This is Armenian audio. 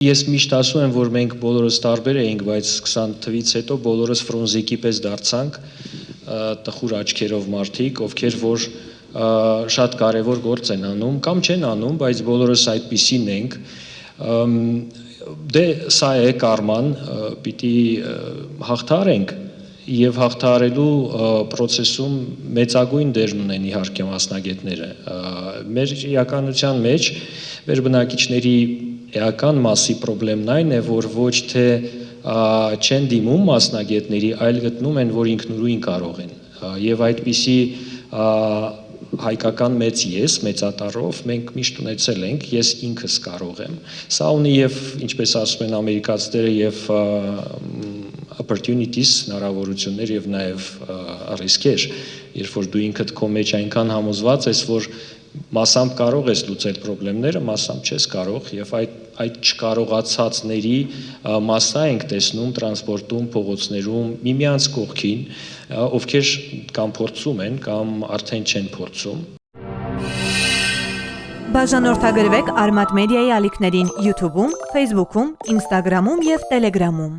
Ես միշտ ասում եմ, որ մենք բոլորս տարբեր էինք, բայց 20 թվից հետո բոլորս Ֆրունզիկի պես դարձանք տխուր աչքերով մարդիկ, ովքեր որ շատ կարևոր գործ են անում, կամ չեն անում, բայց բոլորս այդպիսին ենք, դե սա է կարման, պիտի հաղթարենք եւ հաղթարելու process-ում մեծագույն դեր ունեն իհարկե մասնագետները, մեր իրականության մեջ մեր բնակիչների էական մասի պրոբլեմն այն է, որ ոչ թե չեն դիմում մասնագետների, այլ գտնում են, որ ինքնուրույն կարող են, եւ այդպիսի հայկական մեծ ես, մեծատառով մենք միշտ ունեցել ենք, ես ինքս կարող եմ, սա ունի եւ ինչպես ասում են ամերիկացիները եւ opportunities, հնարավորություններ եւ նաեւ ռիսկեր, երբ որ դու ինքդ քո մեջ այնքան համոզված ես, որ մասամբ կարող ես լուծել խնդիրները, մասամբ չես կարող եւ այդ չկարողացածների մասա ենք տեսնում տրանսպորտում, փողոցներում, միմյանց կողքին, ովքեր կամ փորձում են, կամ արդեն չեն փորձում։ Բաժանորդագրվեք Արմատ մեդիայի ալիքներին YouTube-ում, Facebook-ում, Instagram-ում եւ Telegram-ում։